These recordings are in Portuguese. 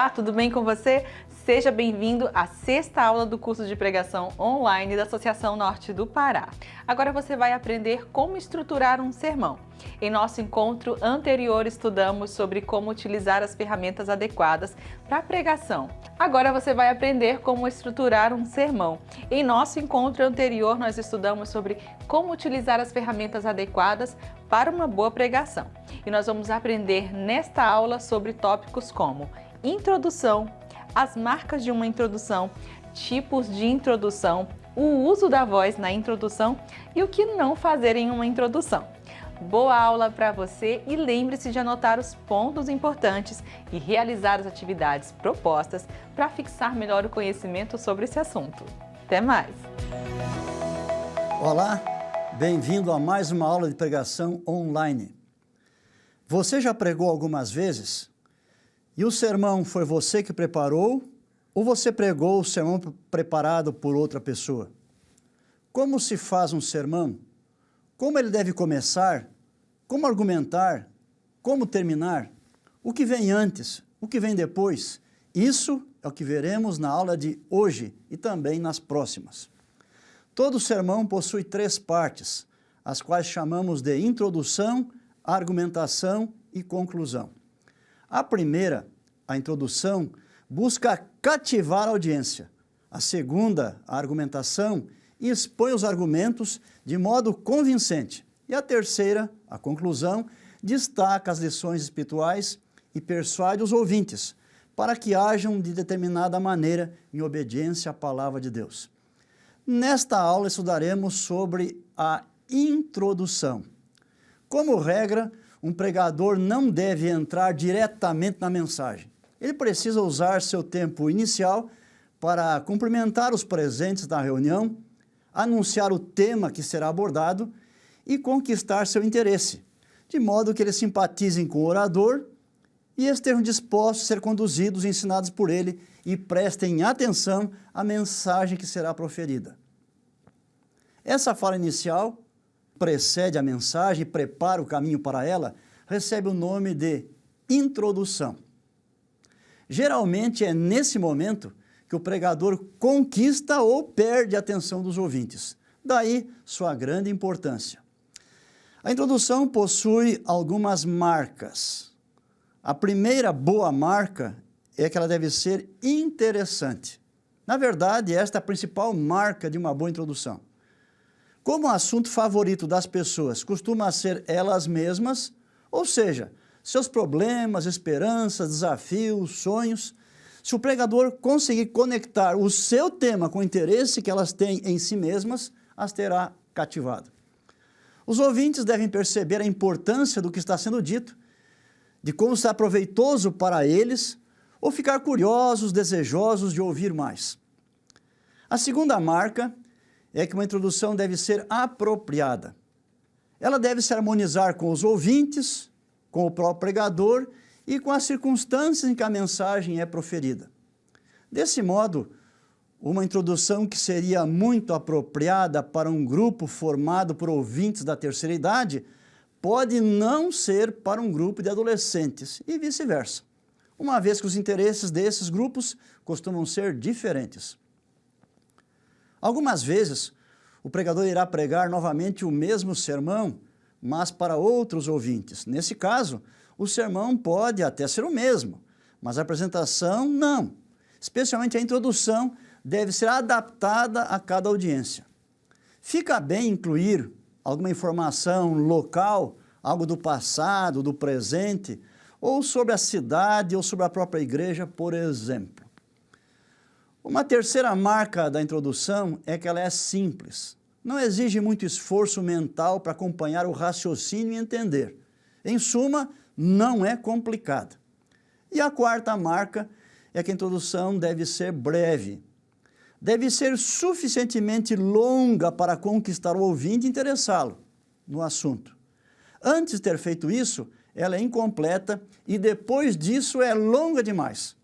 Olá, tudo bem com você? Seja bem-vindo à sexta aula do curso de pregação online da Associação Norte do Pará. Agora você vai aprender como estruturar um sermão. Em nosso encontro anterior, estudamos sobre como utilizar as ferramentas adequadas para a pregação. Agora você vai aprender como estruturar um sermão. Em nosso encontro anterior, nós estudamos sobre como utilizar as ferramentas adequadas para uma boa pregação. E nós vamos aprender nesta aula sobre tópicos como introdução, as marcas de uma introdução, tipos de introdução, o uso da voz na introdução e o que não fazer em uma introdução. Boa aula para você e lembre-se de anotar os pontos importantes e realizar as atividades propostas para fixar melhor o conhecimento sobre esse assunto. Até mais! Olá, bem-vindo a mais uma aula de pregação online. Você já pregou algumas vezes? E o sermão foi você que preparou ou você pregou o sermão preparado por outra pessoa? Como se faz um sermão? Como ele deve começar? Como argumentar? Como terminar? O que vem antes? O que vem depois? Isso é o que veremos na aula de hoje e também nas próximas. Todo sermão possui 3 partes, as quais chamamos de introdução, argumentação e conclusão. A primeira, a introdução, busca cativar a audiência. A segunda, a argumentação, expõe os argumentos de modo convincente. E a terceira, a conclusão, destaca as lições espirituais e persuade os ouvintes para que ajam de determinada maneira em obediência à palavra de Deus. Nesta aula estudaremos sobre a introdução. Como regra, um pregador não deve entrar diretamente na mensagem. Ele precisa usar seu tempo inicial para cumprimentar os presentes na reunião, anunciar o tema que será abordado e conquistar seu interesse, de modo que eles simpatizem com o orador e estejam dispostos a ser conduzidos e ensinados por ele e prestem atenção à mensagem que será proferida. Essa fala inicial precede a mensagem e prepara o caminho para ela, recebe o nome de introdução. Geralmente é nesse momento que o pregador conquista ou perde a atenção dos ouvintes. Daí sua grande importância. A introdução possui algumas marcas. A primeira boa marca é que ela deve ser interessante. Na verdade, esta é a principal marca de uma boa introdução. Como o assunto favorito das pessoas costuma ser elas mesmas, ou seja, seus problemas, esperanças, desafios, sonhos, se o pregador conseguir conectar o seu tema com o interesse que elas têm em si mesmas, as terá cativado. Os ouvintes devem perceber a importância do que está sendo dito, de como será proveitoso para eles, ou ficar curiosos, desejosos de ouvir mais. A segunda marca é que uma introdução deve ser apropriada. Ela deve se harmonizar com os ouvintes, com o próprio pregador e com as circunstâncias em que a mensagem é proferida. Desse modo, uma introdução que seria muito apropriada para um grupo formado por ouvintes da terceira idade pode não ser para um grupo de adolescentes e vice-versa, uma vez que os interesses desses grupos costumam ser diferentes. Algumas vezes, o pregador irá pregar novamente o mesmo sermão, mas para outros ouvintes. Nesse caso, o sermão pode até ser o mesmo, mas a apresentação não. Especialmente a introdução deve ser adaptada a cada audiência. Fica bem incluir alguma informação local, algo do passado, do presente, ou sobre a cidade ou sobre a própria igreja, por exemplo. Uma terceira marca da introdução é que ela é simples. Não exige muito esforço mental para acompanhar o raciocínio e entender. Em suma, não é complicada. E a quarta marca é que a introdução deve ser breve. Deve ser suficientemente longa para conquistar o ouvinte e interessá-lo no assunto. Antes de ter feito isso, ela é incompleta e depois disso é longa demais.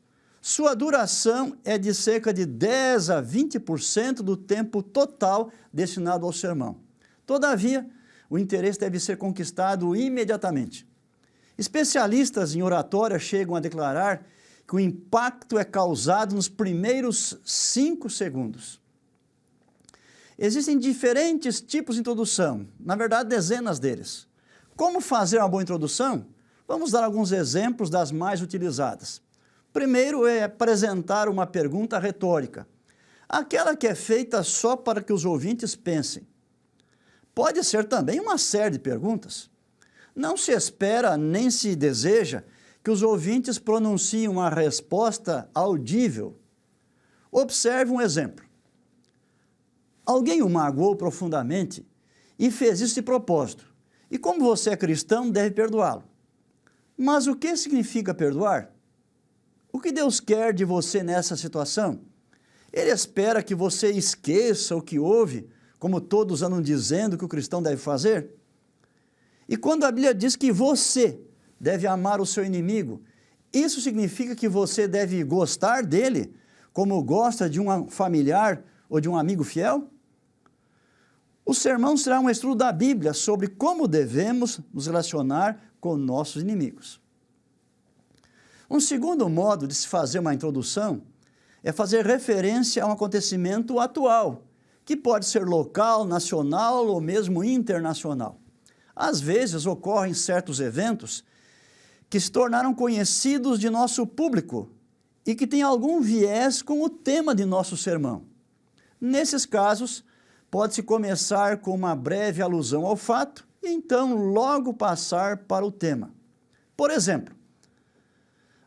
Sua duração é de cerca de 10 a 20% do tempo total destinado ao sermão. Todavia, o interesse deve ser conquistado imediatamente. Especialistas em oratória chegam a declarar que o impacto é causado nos primeiros 5 segundos. Existem diferentes tipos de introdução, na verdade dezenas deles. Como fazer uma boa introdução? Vamos dar alguns exemplos das mais utilizadas. Primeiro é apresentar uma pergunta retórica, aquela que é feita só para que os ouvintes pensem. Pode ser também uma série de perguntas. Não se espera nem se deseja que os ouvintes pronunciem uma resposta audível. Observe um exemplo. Alguém o magoou profundamente e fez isso de propósito. E como você é cristão, deve perdoá-lo. Mas o que significa perdoar? O que Deus quer de você nessa situação? Ele espera que você esqueça o que houve, como todos andam dizendo que o cristão deve fazer? E quando a Bíblia diz que você deve amar o seu inimigo, isso significa que você deve gostar dele, como gosta de um familiar ou de um amigo fiel? O sermão será um estudo da Bíblia sobre como devemos nos relacionar com nossos inimigos. Um segundo modo de se fazer uma introdução é fazer referência a um acontecimento atual, que pode ser local, nacional ou mesmo internacional. Às vezes ocorrem certos eventos que se tornaram conhecidos de nosso público e que têm algum viés com o tema de nosso sermão. Nesses casos, pode-se começar com uma breve alusão ao fato e então logo passar para o tema. Por exemplo,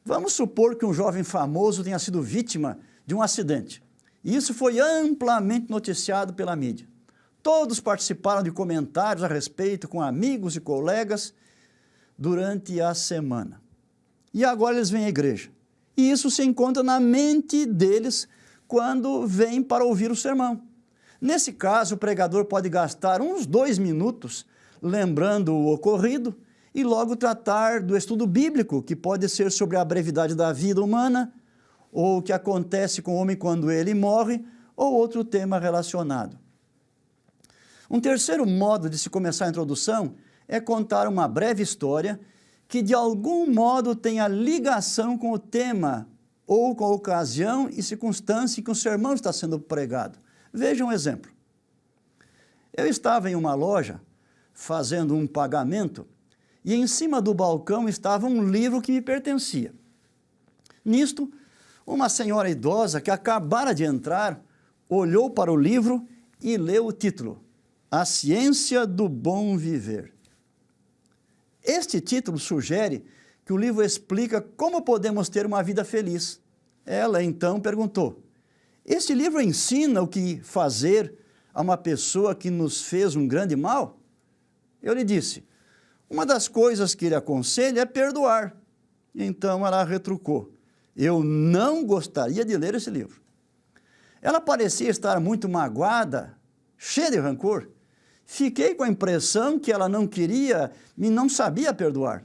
vamos supor que um jovem famoso tenha sido vítima de um acidente. E isso foi amplamente noticiado pela mídia. Todos participaram de comentários a respeito com amigos e colegas durante a semana. E agora eles vêm à igreja. E isso se encontra na mente deles quando vêm para ouvir o sermão. Nesse caso, o pregador pode gastar uns 2 minutos lembrando o ocorrido e logo tratar do estudo bíblico, que pode ser sobre a brevidade da vida humana, ou o que acontece com o homem quando ele morre, ou outro tema relacionado. Um terceiro modo de se começar a introdução é contar uma breve história que de algum modo tenha ligação com o tema ou com a ocasião e circunstância em que o sermão está sendo pregado. Veja um exemplo. Eu estava em uma loja fazendo um pagamento e em cima do balcão estava um livro que me pertencia. Nisto, uma senhora idosa que acabara de entrar olhou para o livro e leu o título: A Ciência do Bom Viver. Este título sugere que o livro explica como podemos ter uma vida feliz. Ela então perguntou: este livro ensina o que fazer a uma pessoa que nos fez um grande mal? Eu lhe disse: uma das coisas que ele aconselha é perdoar. Então ela retrucou: eu não gostaria de ler esse livro. Ela parecia estar muito magoada, cheia de rancor. Fiquei com a impressão que ela não queria e não sabia perdoar.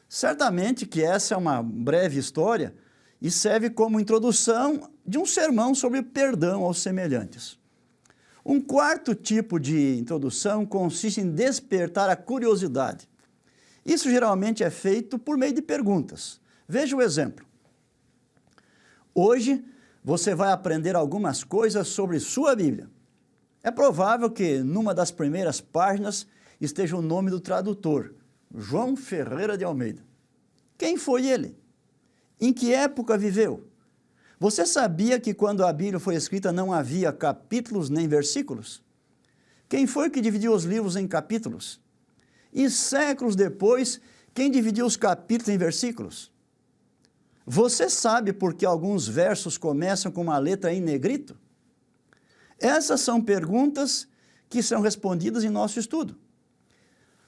Certamente que essa é uma breve história e serve como introdução de um sermão sobre perdão aos semelhantes. Um quarto tipo de introdução consiste em despertar a curiosidade. Isso geralmente é feito por meio de perguntas. Veja o exemplo. Hoje você vai aprender algumas coisas sobre sua Bíblia. É provável que numa das primeiras páginas esteja o nome do tradutor, João Ferreira de Almeida. Quem foi ele? Em que época viveu? Você sabia que quando a Bíblia foi escrita não havia capítulos nem versículos? Quem foi que dividiu os livros em capítulos? E séculos depois, quem dividiu os capítulos em versículos? Você sabe por que alguns versos começam com uma letra em negrito? Essas são perguntas que serão respondidas em nosso estudo.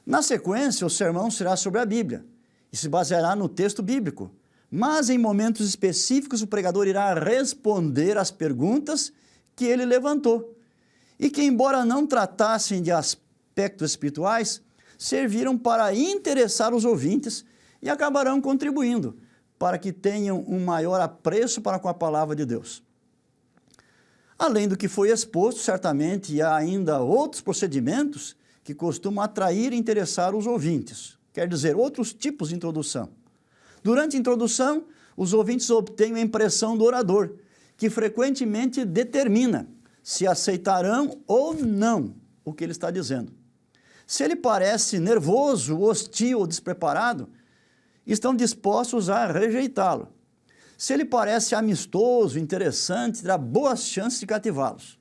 Na sequência, o sermão será sobre a Bíblia e se baseará no texto bíblico. Mas em momentos específicos o pregador irá responder às perguntas que ele levantou e que, embora não tratassem de aspectos espirituais, serviram para interessar os ouvintes e acabarão contribuindo para que tenham um maior apreço para com a palavra de Deus. Além do que foi exposto, certamente há ainda outros procedimentos que costumam atrair e interessar os ouvintes, quer dizer, outros tipos de introdução. Durante a introdução, os ouvintes obtêm a impressão do orador, que frequentemente determina se aceitarão ou não o que ele está dizendo. Se ele parece nervoso, hostil ou despreparado, estão dispostos a rejeitá-lo. Se ele parece amistoso, interessante, terá boas chances de cativá-los.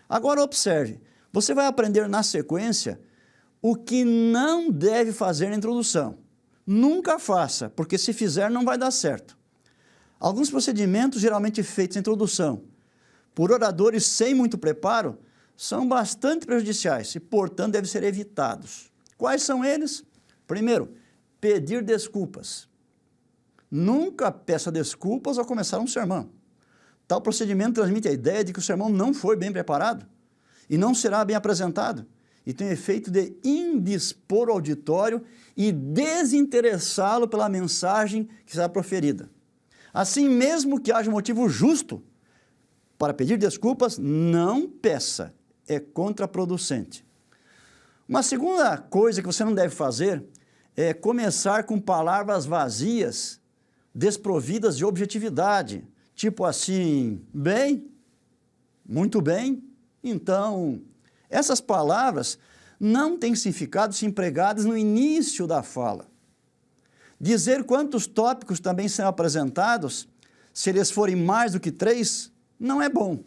Agora observe, você vai aprender na sequência o que não deve fazer na introdução. Nunca faça, porque se fizer não vai dar certo. Alguns procedimentos geralmente feitos na introdução, por oradores sem muito preparo, são bastante prejudiciais e, portanto, devem ser evitados. Quais são eles? Primeiro, pedir desculpas. Nunca peça desculpas ao começar um sermão. Tal procedimento transmite a ideia de que o sermão não foi bem preparado e não será bem apresentado, e tem o efeito de indispor o auditório e desinteressá-lo pela mensagem que será proferida. Assim, mesmo que haja um motivo justo para pedir desculpas, não peça, é contraproducente. Uma segunda coisa que você não deve fazer é começar com palavras vazias, desprovidas de objetividade, tipo assim, bem, muito bem, então. Essas palavras não têm significado se empregadas no início da fala. Dizer quantos tópicos também serão apresentados, se eles forem mais do que 3, não é bom.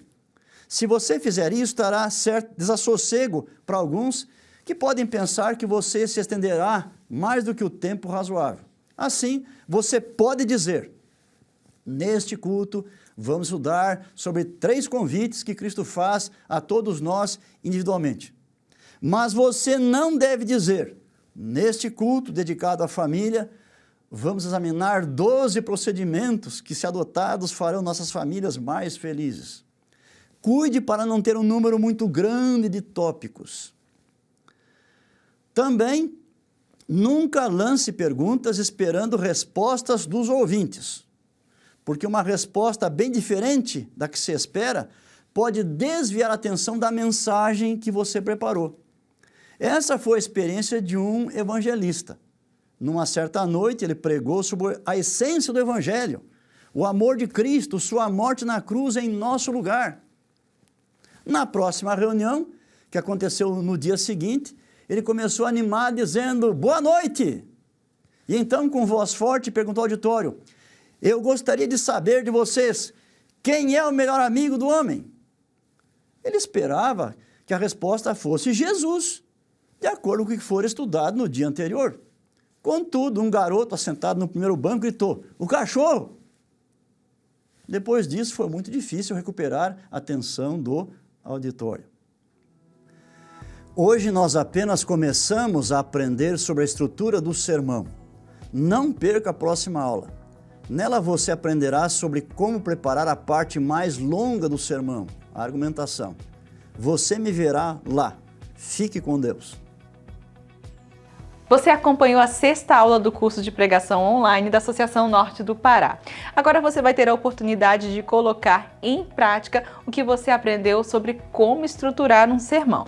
Se você fizer isso, estará certo desassossego para alguns que podem pensar que você se estenderá mais do que o tempo razoável. Assim, você pode dizer, neste culto, vamos estudar sobre 3 convites que Cristo faz a todos nós individualmente. Mas você não deve dizer, neste culto dedicado à família, vamos examinar 12 procedimentos que, se adotados, farão nossas famílias mais felizes. Cuide para não ter um número muito grande de tópicos. Também, nunca lance perguntas esperando respostas dos ouvintes, porque uma resposta bem diferente da que se espera pode desviar a atenção da mensagem que você preparou. Essa foi a experiência de um evangelista. Numa certa noite, ele pregou sobre a essência do evangelho, o amor de Cristo, sua morte na cruz em nosso lugar. Na próxima reunião, que aconteceu no dia seguinte, ele começou a animar dizendo, boa noite! E então, com voz forte, perguntou ao auditório, eu gostaria de saber de vocês, quem é o melhor amigo do homem? Ele esperava que a resposta fosse Jesus, de acordo com o que for estudado no dia anterior. Contudo, um garoto assentado no primeiro banco gritou, o cachorro! Depois disso, foi muito difícil recuperar a atenção do auditório. Hoje nós apenas começamos a aprender sobre a estrutura do sermão. Não perca a próxima aula. Nela você aprenderá sobre como preparar a parte mais longa do sermão, a argumentação. Você me verá lá. Fique com Deus. Você acompanhou a 6ª aula do curso de pregação online da Associação Norte do Pará. Agora você vai ter a oportunidade de colocar em prática o que você aprendeu sobre como estruturar um sermão.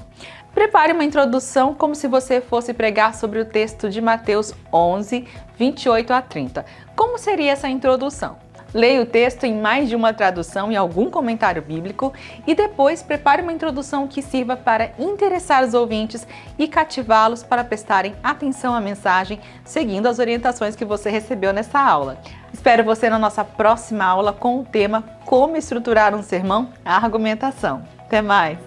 Prepare uma introdução como se você fosse pregar sobre o texto de Mateus 11, 28 a 30. Como seria essa introdução? Leia o texto em mais de uma tradução e algum comentário bíblico e depois prepare uma introdução que sirva para interessar os ouvintes e cativá-los para prestarem atenção à mensagem, seguindo as orientações que você recebeu nessa aula. Espero você na nossa próxima aula com o tema Como estruturar um sermão, a argumentação. Até mais!